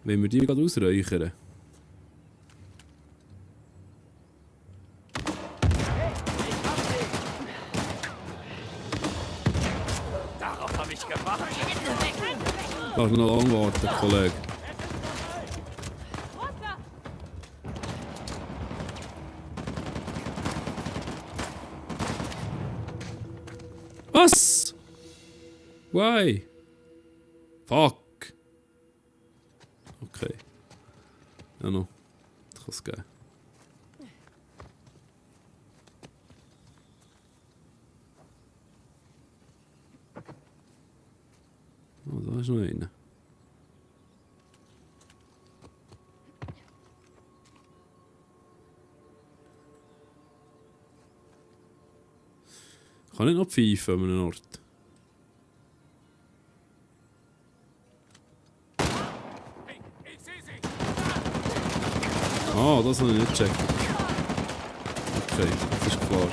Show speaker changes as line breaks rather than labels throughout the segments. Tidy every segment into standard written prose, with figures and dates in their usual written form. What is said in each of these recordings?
Wollen wir die gerade ausräuchern?
Darauf habe ich gewartet.
Lass mich noch lange warten, Kollege. Was? Why? Fuck. Okay. Ja, noch. Das kann es geben. Oh, da ist noch einer. Kann ich noch pfeifen an einem Ort? Ah, das habe ich nicht gecheckt. Okay, das ist klar.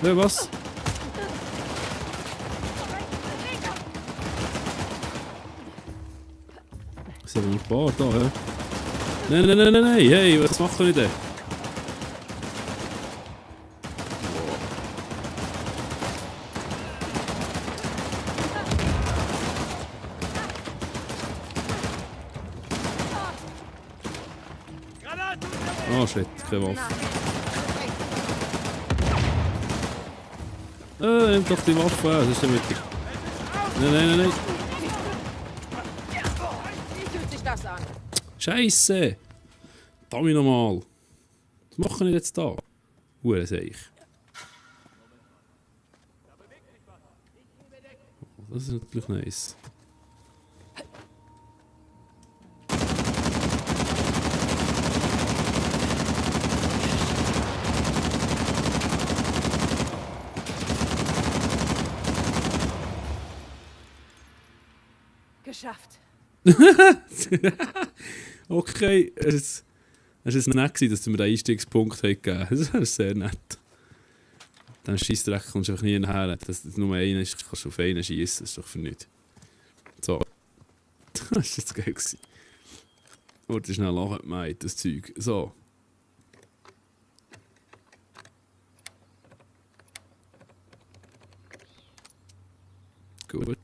Ja, was? Es sind noch ein paar da, hä? Nein, nein, nein, nein, nein, hey, was macht ihr denn? Oh shit, keine Waffe. Nimm doch die Waffe, das ist ja wichtig. Nein, nein, nein, nein.
Wie fühlt sich das an?
Scheisse! Dammi nochmal! Was mache ich jetzt da? Hure Seich. Oh, das ist natürlich nice.
Geschafft.
Okay, es war nett, dass du mir den Einstiegspunkt gegeben hast. Das wäre sehr nett. Dann Scheissdreck kommst du einfach nie her. Dass es nur einer ist, kannst du auf einen schießen, das ist doch für nichts. So. Das war jetzt geil. Warte schnell lachen, Mate, das Zeug. So. Gut.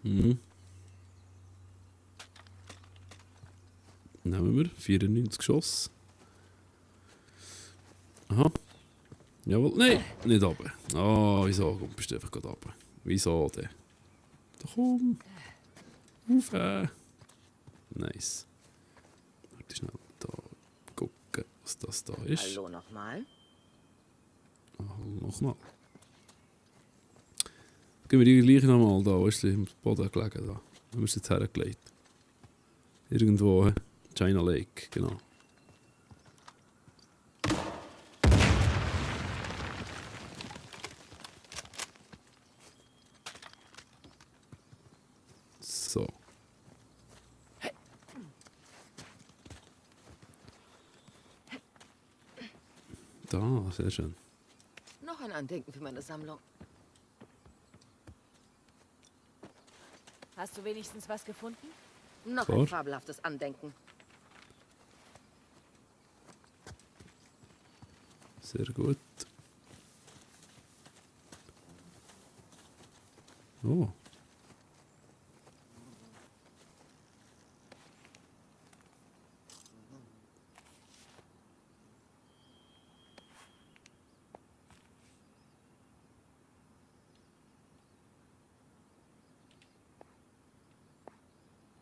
Mhm. Nehmen wir 94 Geschoss. Aha. Jawohl. Nein, nicht runter. Ah, wieso? Komm, bist du einfach gerade runter. Wieso denn? Da komm. Auf. Nice. Warte schnell da gucken, was das da ist.
Hallo nochmal.
Hallo nochmal. Gehen wir die gleiche nochmal da. Wo ist sie im Boden gelegen? Da. Wo haben wir sie jetzt hergelegt? Irgendwo. China Lake, genau. So. Da, sehr schön.
Noch ein Andenken für meine Sammlung. Hast du wenigstens was gefunden? Noch
Klar.
ein fabelhaftes Andenken.
Sehr gut. Oh.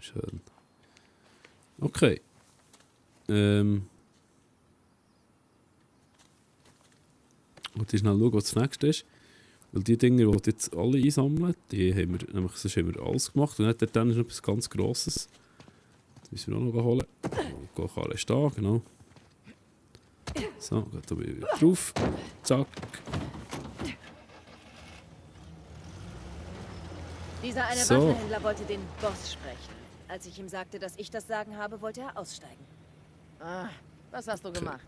Schön. Okay. Und ich schnell schauen, was das nächste ist. Weil die Dinge, die jetzt alle einsammeln, die haben wir, nämlich, sonst haben wir alles gemacht. Und dann ist noch etwas ganz Grosses. Das müssen wir auch noch holen. Die Karre ist da, genau. So, geht da wieder drauf. Zack.
Dieser eine
So.
Waffenhändler wollte den Boss sprechen. Als ich ihm sagte, dass ich das Sagen habe, wollte er aussteigen. Ah, was hast du gemacht?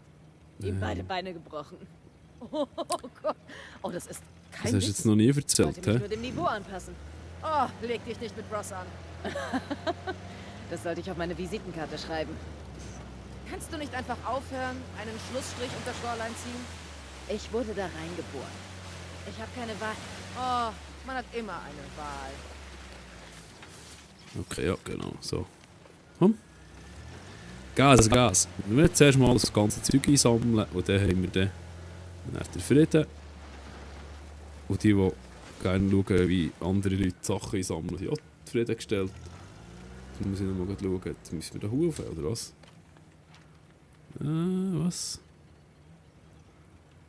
Ihm beide Beine gebrochen. Oh Gott. Oh, das ist
Das
kein
hast du
Witz.
jetzt noch nie
Ich wollte
erzählt,
mich
hä?
nur dem Niveau anpassen. Oh, leg dich nicht mit Ross an. Das sollte ich auf meine Visitenkarte schreiben. Kannst du nicht einfach aufhören, einen Schlussstrich unter Shoreline ziehen? Ich wurde da reingeboren. Ich habe keine Wahl. Oh, man hat immer eine Wahl.
Okay, ja, genau. So. Gas, Gas. Wir müssen zuerst mal das ganze Zeug einsammeln und dann haben wir dann den Frieden. Und die gerne schauen, wie andere Leute Sachen einsammeln, sind auch zufriedengestellt. Dann muss ich noch mal schauen, jetzt müssen wir da helfen, oder was? Was?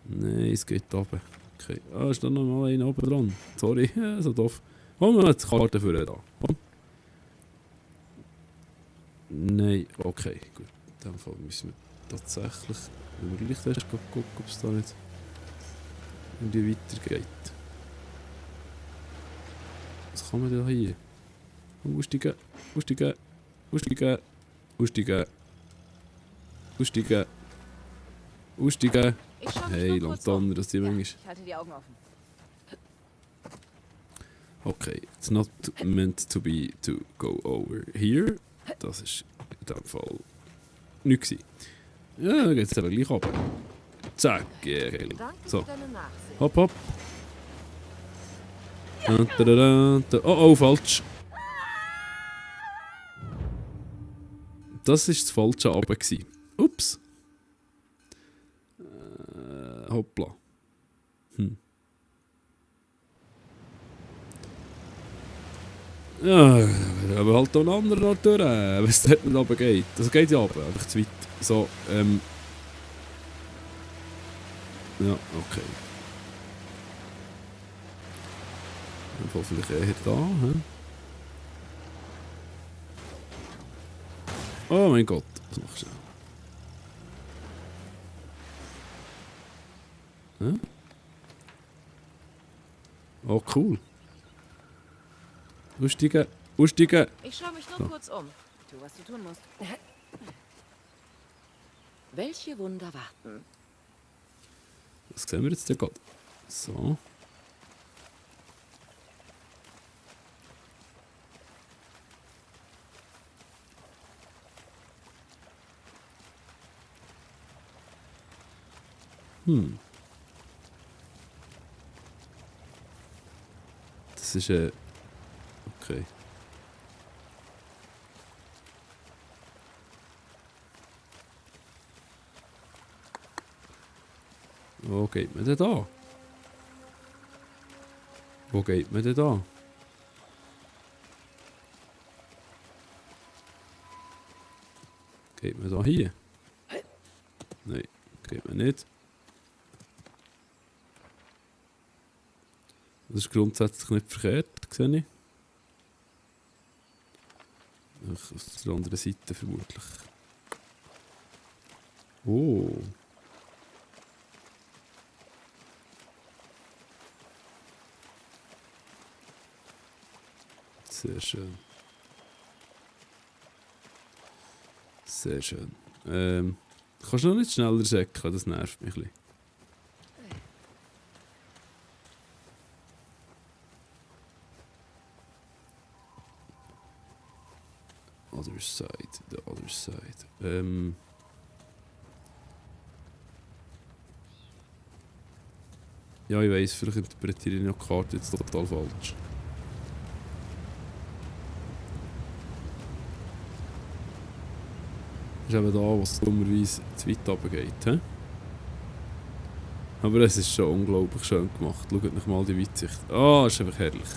Nein, es geht runter. Okay. Ah, ist da noch mal einer oben dran. Sorry, so doof. Komm, wir haben die Karte für da. Komm. Nein, okay, gut. In dem Fall müssen wir tatsächlich, wenn wir gleich erst gucken, ob es da nicht irgendwie weitergeht. Was kann man denn hier? Aussteigen, aussteigen, aussteigen, aussteigen, aussteigen, aussteigen.
Ich schau mich
Hey,
nur kurz
Lantaner,
um.
dass die
Ja,
manchmal...
ich halte die Augen offen.
Okay, it's not meant to be to go over here. Das ist in dem Fall nichts gewesen. Ja, dann geht es aber gleich runter. Zack, ja, geil.
Danke
So,
für deine Nachsicht.
hopp, hopp. Oh, falsch. Das war das falsche runter gewesen. Ups. Hoppla. Ja, aber halt auch einen anderen Ort durch, wenn es dort nicht runter geht. Das geht ja runter, einfach zu weit. So, ja, okay. Dann vielleicht eher da, hä? Oh mein Gott, was machst du? Hä? Oh, cool. Aussteigen, aussteigen.
Ich schaue mich nur
So.
kurz um. Tu, was du tun musst. Welche Wunder warten?
Das sehen wir jetzt ja gerade. So. Das ist okay. Wo geht man denn da? Wo geht man denn da? Geht man da hier? Nein, geht man nicht. Das ist grundsätzlich nicht verkehrt, sehe ich. Ach, auf der anderen Seite vermutlich. Oh. Sehr schön. Sehr schön. Kannst du noch nicht schneller säcken? Das nervt mich ein bisschen. other side, the other side. Ja, ich weiss, vielleicht interpretiere ich noch die Karte jetzt total falsch. Das ist eben da, wo es dummerweise zu weit runter geht. He? Aber es ist schon unglaublich schön gemacht. Schaut euch mal die Weitsicht. Ah, ist einfach herrlich.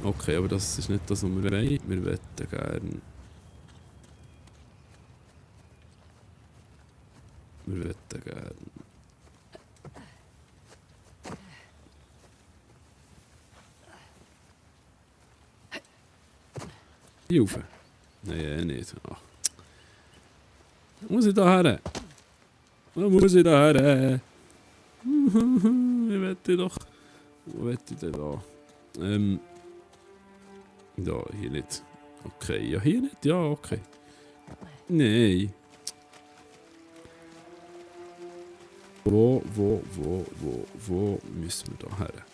Okay, aber das ist nicht das, was wir wollen. Wir möchten gerne... Wir möchten gerne... Hier rauf? Nein, nicht. Ah. Muss ich da her? Wo muss ich da her? Ich wette doch. Wo wette ich denn da? Da, hier nicht. Okay, ja, hier nicht. Ja, okay. Nein. Wo müssen wir da her?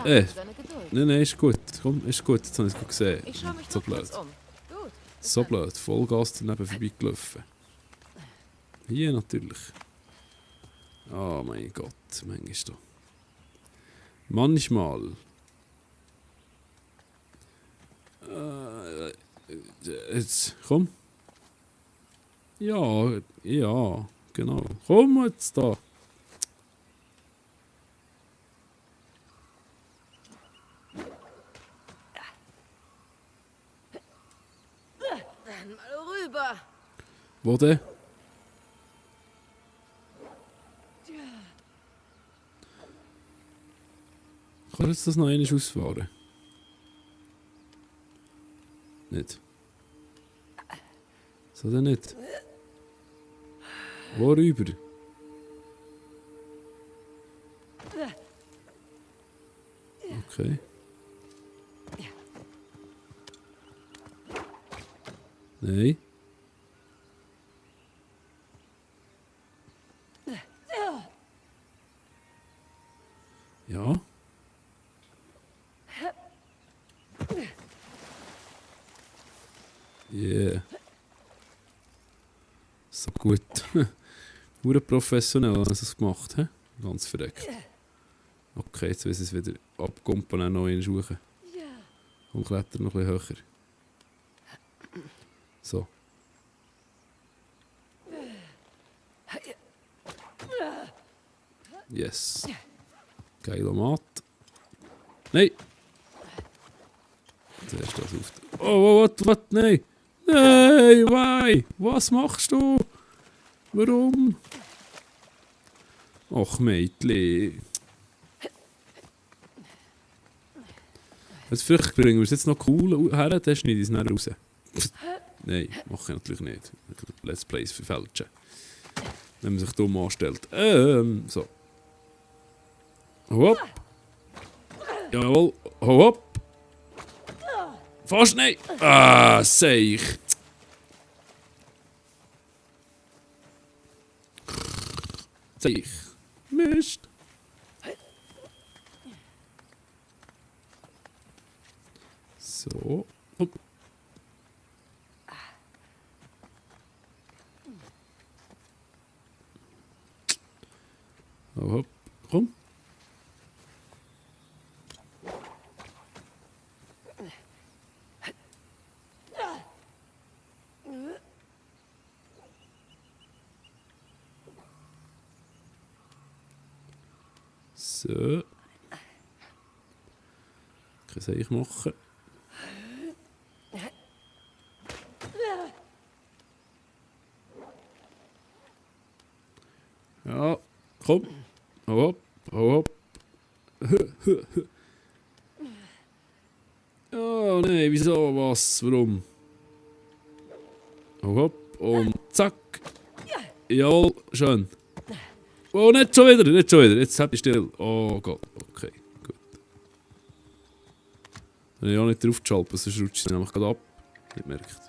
Danke für deine Geduld.
Nein, ist gut. Komm, ist gut. Jetzt habe ich es gesehen.
Ich schaue mich
So
noch kurz
blöd.
um. Gut. bis
So
dann.
blöd. Vollgas daneben vorbeigelaufen. Hier natürlich. Oh mein Gott, manchmal. Manchmal. Jetzt, komm. Ja, ja, genau. Komm jetzt da.
Dann mal rüber.
Wo denn? Kann jetzt das noch einmal ausfahren? Nicht. So denn nicht. Wo rüber? Okay. Nein. Ja. Yeah. So gut. Hure professionell hast du es gemacht, hä? Ganz verreckt. Okay, jetzt will ich es wieder abkumpen und noch einen suchen. Und klettern noch ein bisschen höher. So. Yes. Geilomat. Nein! Zuerst das auf. Oh, was? Nein! Nein, why? Was machst du? Warum? Och, Mädchen. Vielleicht bringen wir es jetzt noch cool her, dann schneide ich es dann raus. Nein, mache ich natürlich nicht. Let's Plays verfälschen. Wenn man sich dumm anstellt. So. Hopp. Jawohl. Hopp. Fast nein. Ah, seich. Seich. Mist. So. Hopp. Hopp. Komm. So. Was soll ich machen? Ja, komm. Hau ab. Oh nein, wieso, was, warum? Hau ab und zack. Jawohl, schön. Oh, nicht schon wieder, nicht schon wieder. Jetzt hab ich still. Oh Gott, okay, gut. Wenn ich auch nicht drauf geschaltet, sonst rutscht es nämlich gerade ab. Nicht merkt.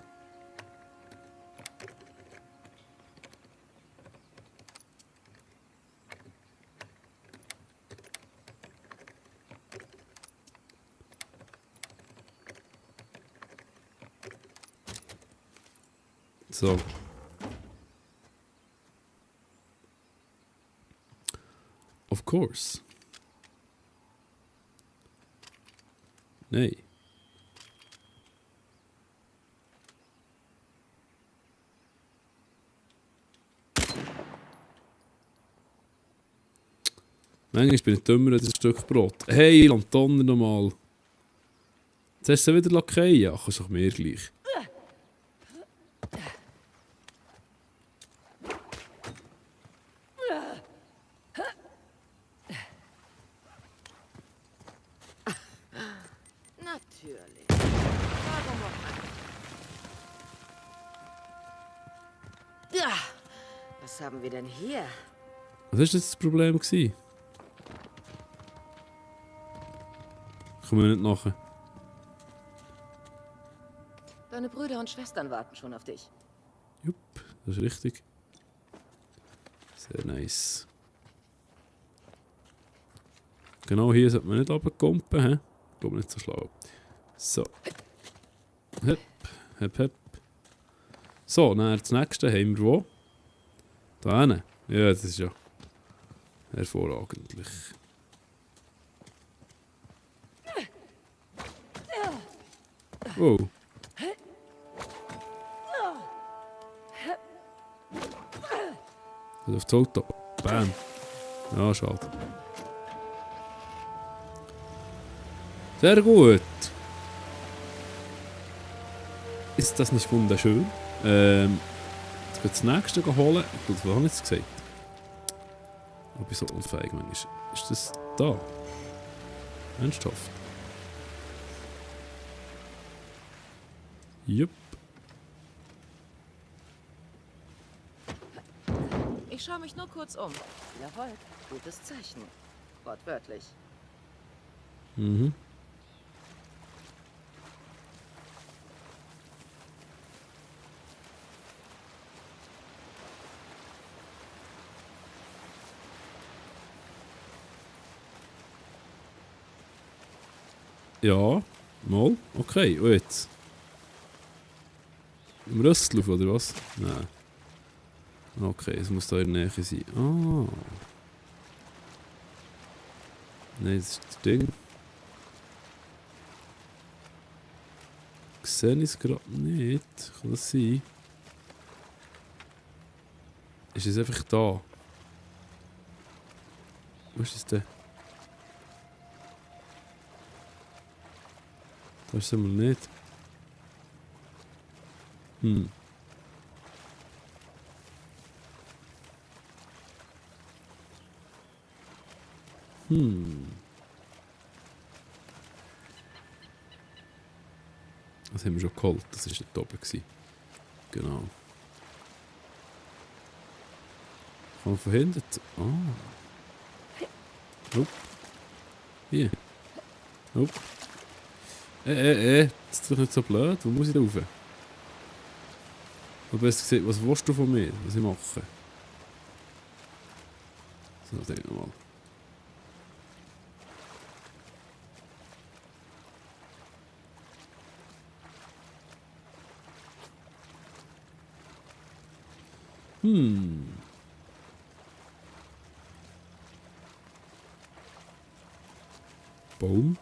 So. Of course. Nein. Manchmal bin ich dümmer als ein Stück Brot. Hey, Lantonner nochmal. Jetzt hast du sie wieder lackieren. Ach, ist doch mir gleich.
Natürlich. Warum auch nicht? Ja, was haben wir denn hier?
Was war das Problem? Kommen wir nicht nachher.
Deine Brüder und Schwestern warten schon auf dich.
Jupp, das ist richtig. Sehr nice. Genau hier sollte man nicht runterkumpen, hä? Ich glaube nicht so schlau. So. Hep, hep, hep. So, dann das nächste haben wir wo? Da hinten. Ja, das ist ja hervorragend. Oh. Und auf das Auto. Bam. Ja, schade. Sehr gut. Ist das nicht wunderschön? Jetzt geht das nächste holen. Ich glaube, das habe ich jetzt gesagt. Ich bin so unfähig manchmal. Ist das da? Ernsthaft? Jupp.
Ich schaue mich nur kurz um. Jawohl, gutes Zeichen. Wortwörtlich.
Mhm. Ja, mal. Okay, und jetzt? Im Röstlauf oder was? Nein. Okay, es muss da in der Nähe sein. Ah. Nein, das ist das Ding. Ich sehe es gerade nicht. Kann das sein? Ist es einfach da? Wo ist es denn? Da ist es einmal nicht. Hm. Das haben wir schon geholt, das war nicht oben gewesen. Genau. Kann man von hinten... Ah. Upp. Hier. Upp. Das ist doch nicht so blöd. Wo muss ich da rauf? Oder besser gesagt, was willst du von mir? Was ich mache? So, denk nochmal. Baum?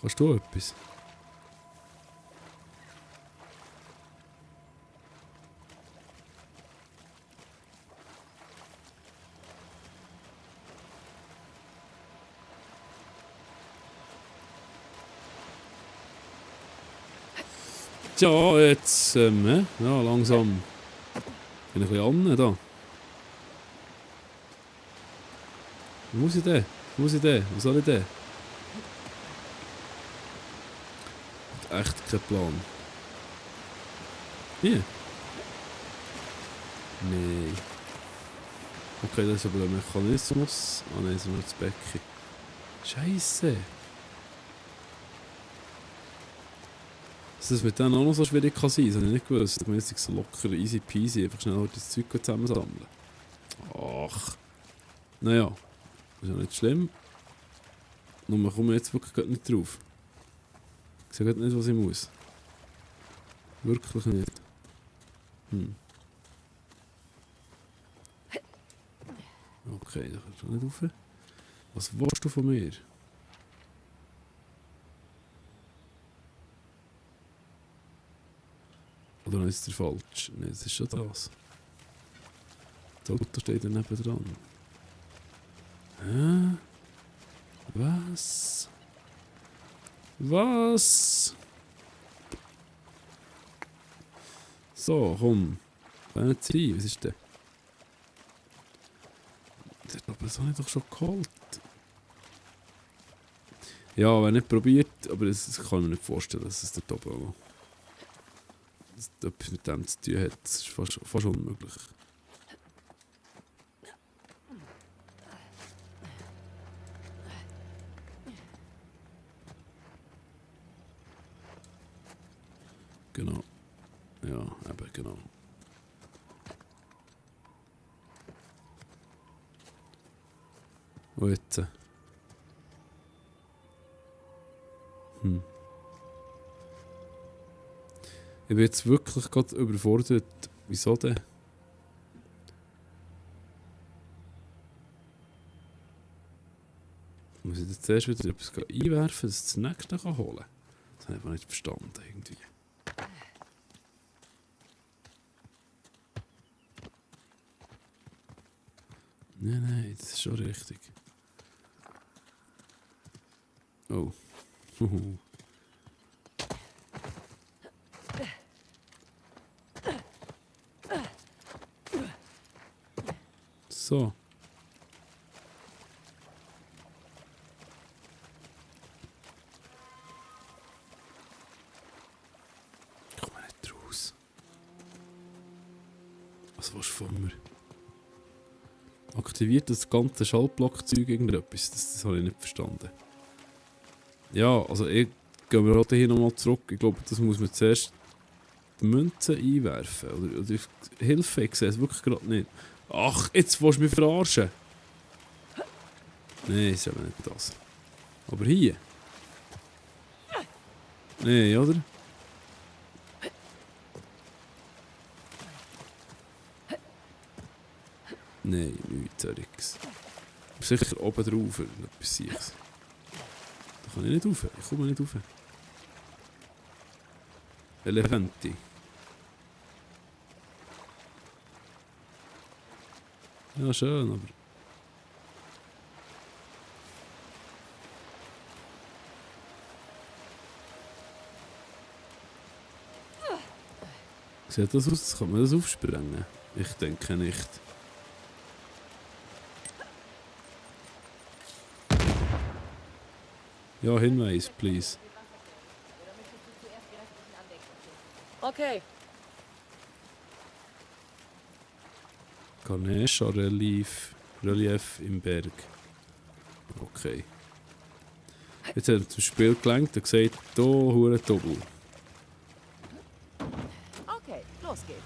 Kannst du etwas? Ja, jetzt, ja, langsam bin ich ein bisschen an da. Wo muss ich denn? Wo muss ich denn? Wo soll ich denn? Ich habe echt keinen Plan. Hier? Nein. Okay, das ist aber ein Mechanismus. Ah nein, das ist nur das Becken. Scheisse. Dass das mit denen auch noch so schwierig kann sein, das habe ich nicht gewusst. Ich meine, es ist so locker, easy peasy, einfach schnell halt das Zeug zusammensammeln. Ach. Naja, ist ja nicht schlimm. Nur wir kommen jetzt wirklich grad nicht drauf. Ich sehe grad nicht, was ich muss. Wirklich nicht. Okay, da kannst du nicht rauf. Was willst du von mir? Oder ist der falsch? Nein, das ist schon das. Das Auto steht da neben dran. Hä? Was? Was? So, komm. Kann nicht sein. Was ist denn? Das habe ich doch schon geholt. Ja, wenn nicht probiert, aber das kann ich mir nicht vorstellen, dass es dort oben etwas mit dem zu tun hat. Das ist fast unmöglich. Genau. Ja, eben, genau. Und jetzt? Ich bin jetzt wirklich gerade überfordert. Wieso denn? Muss ich jetzt zuerst wieder etwas einwerfen, dass ich das nächste holen kann? Das habe ich aber nicht verstanden irgendwie. Nein, das ist schon richtig. Oh. So. Ich komme nicht raus. Was willst du von mir? Aktiviert das ganze Schaltblockzeug irgendetwas? Das habe ich nicht verstanden. Ja, also ich gehe mir heute hier nochmal zurück. Ich glaube, das muss man zuerst die Münzen einwerfen. Oder Hilfe, ich sehe es wirklich gerade nicht. Ach, jetzt willst du mich verarschen. Nein, ist eben nicht das. Aber hier. Nein, oder? Nein, nichts, Erix. Sicher oben drauf, dann passiert es. Da kann ich nicht rauf. Ich komme nicht rauf. Elefanti. Ja, schön, aber... Sieht das aus? Kann man das aufsprengen? Ich denke nicht. Ja, Hinweis, please.
Okay.
Ganesha Relief im Berg. Okay. Jetzt hat er zum Spiel gelenkt und gesagt, da hure Doppel.
Okay, los geht's.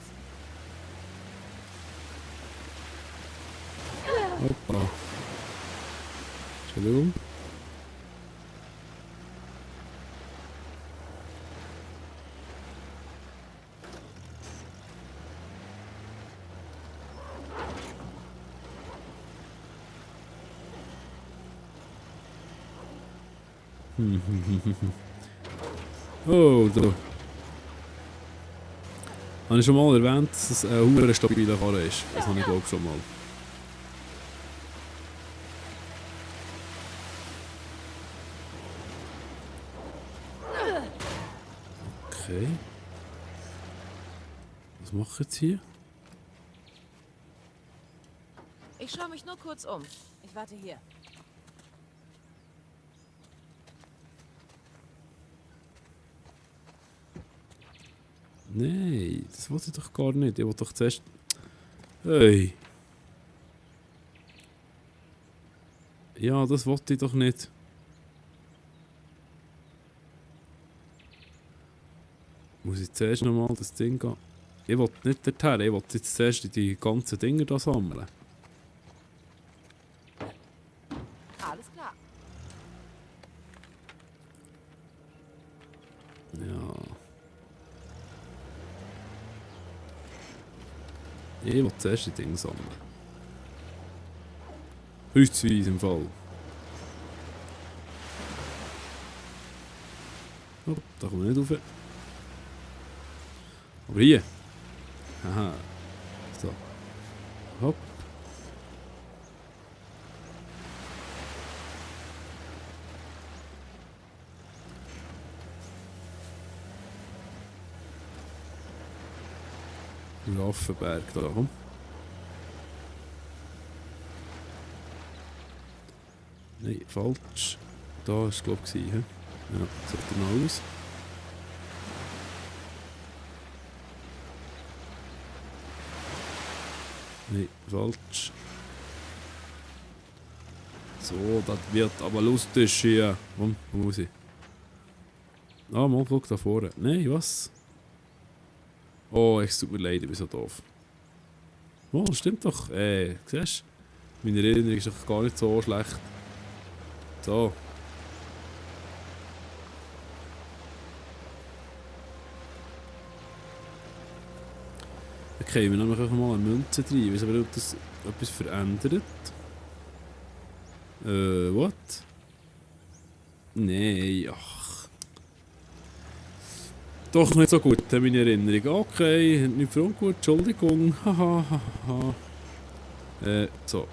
Hoppa. Entschuldigung. Oh, da. Habe ich schon mal erwähnt, dass es eine hure stabile Karre ist. Das habe ich glaube schon mal. Okay. Was mache ich jetzt hier?
Ich schaue mich nur kurz um. Ich warte hier.
Nein, das wollte ich doch gar nicht. Ich wollte doch zuerst... Hey. Ja, das wollte ich doch nicht. Muss ich zuerst nochmal das Ding gehen? Ich will nicht dorthin, ich will jetzt zuerst die ganzen Dinger da sammeln.
Alles klar.
Ja. Ich will zuerst die Dinge sammeln. Kreuzweise im Fall. Oh, da kommen wir nicht rauf. Aber hier. Aha. So. Hopp. Raffenberg da, komm. Nein, falsch. Da war es, glaube ich, he? Ja, sieht mal aus. Nein, falsch. So, das wird aber lustig hier. Komm, wo muss ich? Ah, mal guck da vorne. Nein, was? Oh, es tut mir leid, ich bin so doof. Oh, das stimmt doch. Siehst du? Meine Erinnerung ist doch gar nicht so schlecht. So. Okay, wir nehmen einfach mal eine Münze rein. Ich weiß aber nicht, ob das etwas verändert. What? Nein, ach. Doch nicht so gut, meine Erinnerung. Okay, nicht für ungut, Entschuldigung. Haha, haha. So.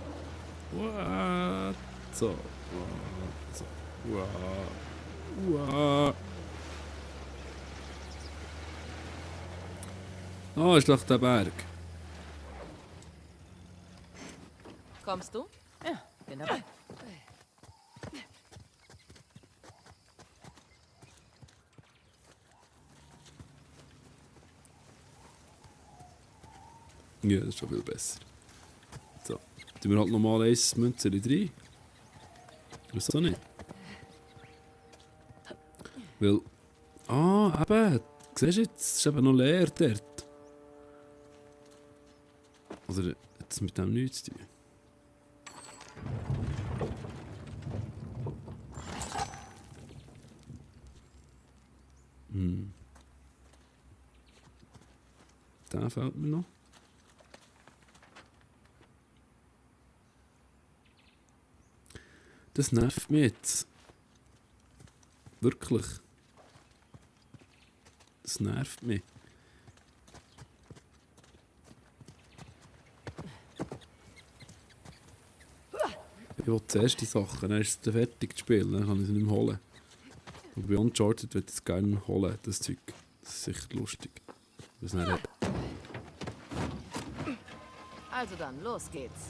What? So. So. Wow. Ah, ist doch der Berg.
Kommst du? Ja, bin dabei.
Ja, das ist schon viel besser. So. Tun wir halt nochmal ein Münze rein. Wieso nicht? Weil. Ah, eben. Siehst du jetzt? Es ist eben noch leer dort. Oder hat es mit dem nichts zu tun? Der fehlt mir noch. Das nervt mich jetzt. Wirklich. Das nervt mich. Ich will zuerst die Sachen, dann ist es fertig zu spielen, dann kann ich sie nicht mehr holen. Und bei Uncharted würde ich es gerne holen, das Zeug. Das ist sicher lustig. Was nicht.
Also dann, los geht's.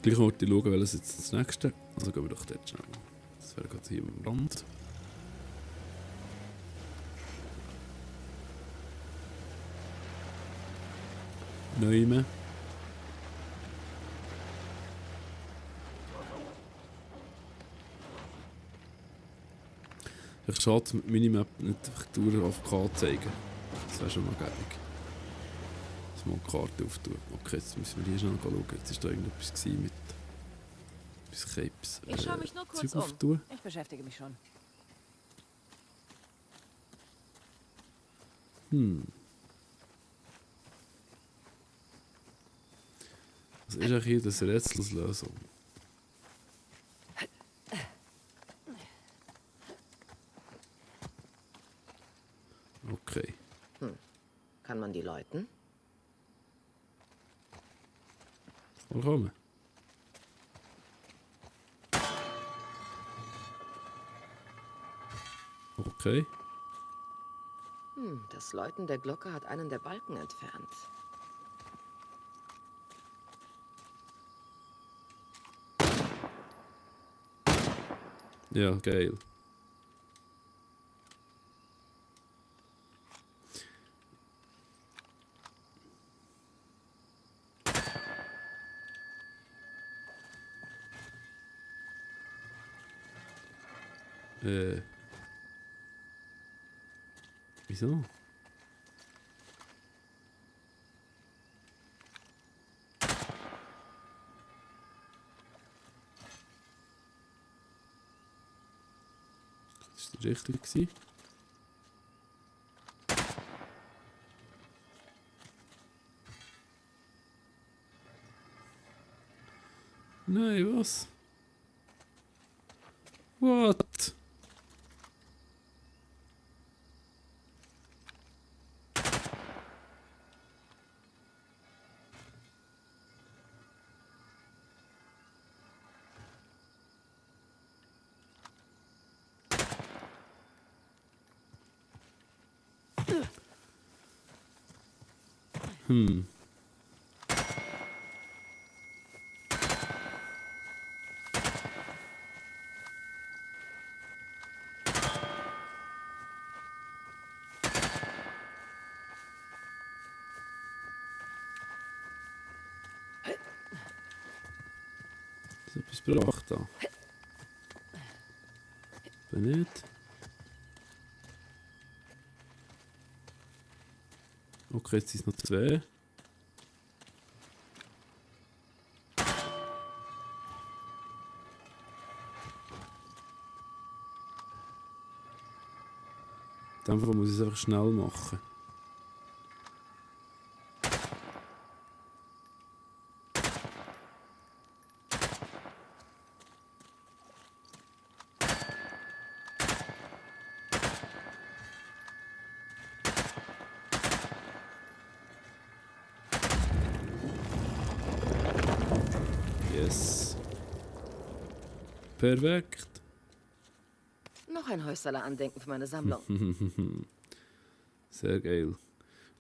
Gleich wollte ich schauen, welches jetzt das nächste. Also gehen wir doch dort schnell. Das wäre gerade hier am Rand. Neume. Ich schade, dass die Minimap nicht einfach durch auf K zeigen. Das wäre schon mal gäbig. Dass man die Karte auftun. Okay, jetzt müssen wir hier schnell schauen. Jetzt war da irgendetwas mit Capes.
Ich schaue mich nur kurz
Zeug
um.
auftun.
Ich beschäftige mich schon.
Was ist eigentlich hier das Rätselslösung? Okay.
Kann man die läuten?
Willkommen. Okay.
Das Läuten der Glocke hat einen der Balken entfernt.
Ja, geil. Wieso? Das war richtig gewesen. Nein, was? What? Hm. Ist etwas gebracht da? Wenn nicht. Okay, jetzt sind es noch 2. In dem Fall muss ich es einfach schnell machen. Yes. Perfekt.
Noch ein Häuslerler-Andenken für meine Sammlung.
Sehr geil.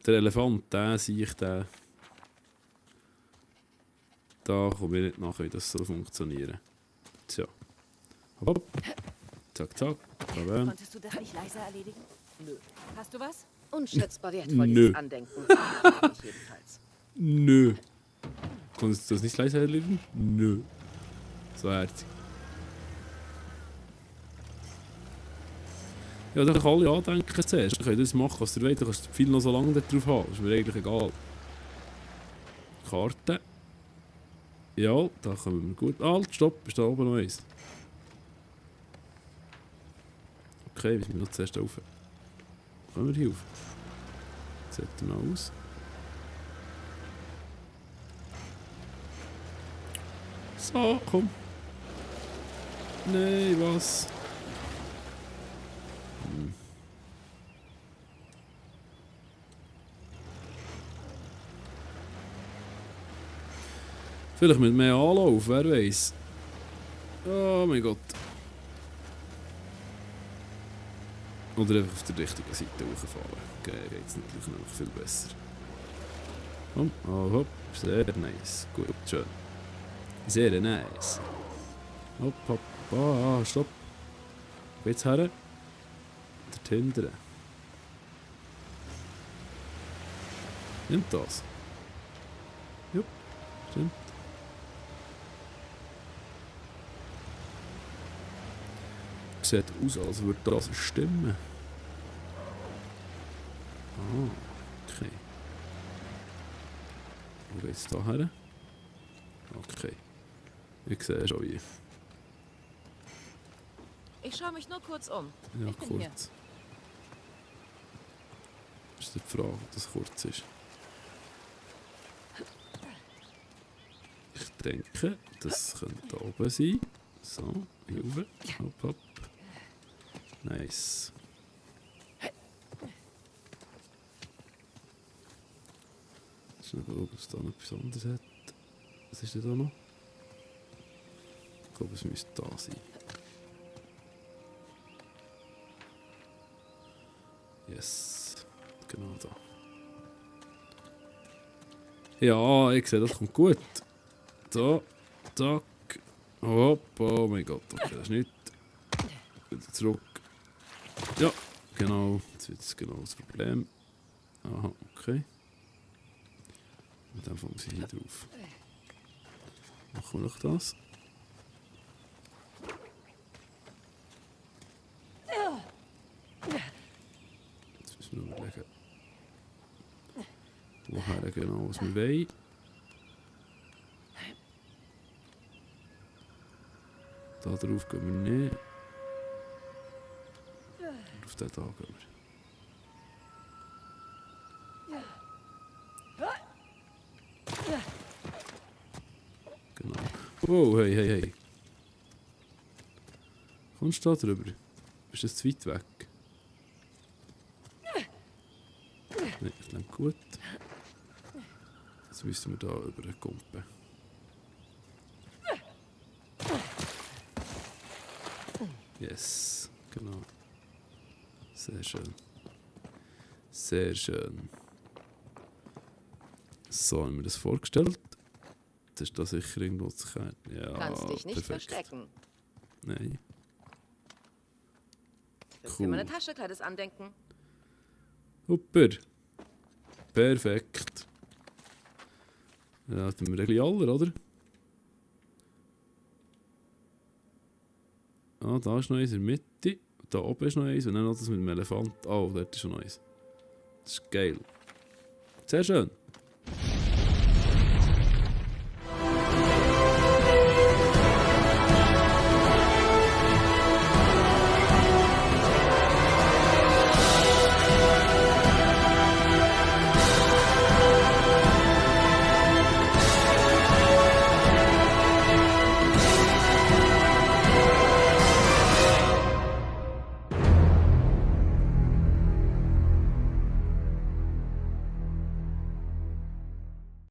Der Elefant, der sehe ich, der. Da komme ich nicht nach, wie das soll funktionieren. Tja. Hopp. Zack, zack. Bam.
Konntest du das nicht leiser erledigen? Nö. Hast du was? Unschätzbar wertvoll,
Nö.
dieses Andenken. Ich jedenfalls.
Nö. Konntest du das nicht leise erledigen? Nö. So herzig. Ja, dann kann alle andenken zuerst. Dann könnt ihr das machen, was ihr wollt. Dann kannst du viel noch so lange drauf haben. Ist mir eigentlich egal. Karte. Ja, da kommen wir gut. Halt, stopp, ist da oben noch eins. Okay, wir müssen noch zuerst rauf. Kommen wir hier rauf? Sieht mal aus. So, komm. Nein, was? Vielleicht mit mehr Anlauf, wer weiß. Oh mein Gott. Oder einfach auf der richtigen Seite hochfahren. Okay, geht's natürlich noch viel besser. Komm, oh, hopp, sehr nice. Gut, schön. Sehr nice. Hopp, hopp, ah, stopp. Wo geht's her? Der Tinder. Nimmt das? Jupp, stimmt. Sieht aus, als würde das stimmen. Ah, okay. Wo geht's da her? Okay. Ich sehe schon wie.
Ich schaue mich nur kurz um.
Ja,
Ich bin
kurz. Ist die Frage, ob das kurz ist. Ich denke, das könnte da oben sein. So, hier oben. Hopp, hopp. Nice. Schnell schauen, ob es da noch etwas anderes hat. Was ist denn da noch? Ich glaube, es müsste da sein. Yes. Genau da. Ja, ich sehe, das kommt gut. So, zack. Hopp, oh mein Gott, okay, das ist nicht. Wieder zurück. Ja, genau. Jetzt wird es genau das Problem. Aha, okay. Und dann fangen sie hier drauf. Machen wir noch das. Woher genau, was wir wollen. Da drauf gehen wir nicht. Auf den da gehen wir. Genau. Wow, hey, hey, hey. Kommst du da drüber? Ist das zu weit weg? Nein, das klingt gut. Jetzt müssen wir da über den Kumpen. Yes, genau. Sehr schön. Sehr schön. So haben wir das vorgestellt. Jetzt ist da sicher irgendwo zu kennen. Ja,
Kannst dich nicht
perfekt.
verstecken.
Nein.
Willst du dir meine Tasche, kleines Andenken?
Super. Perfekt. Ja, hatten wir ein bisschen alle, oder? Ah, da ist noch eins in der Mitte. Da oben ist noch eins. Und dann noch das mit dem Elefant. Oh, dort ist noch eins. Das ist geil. Sehr schön.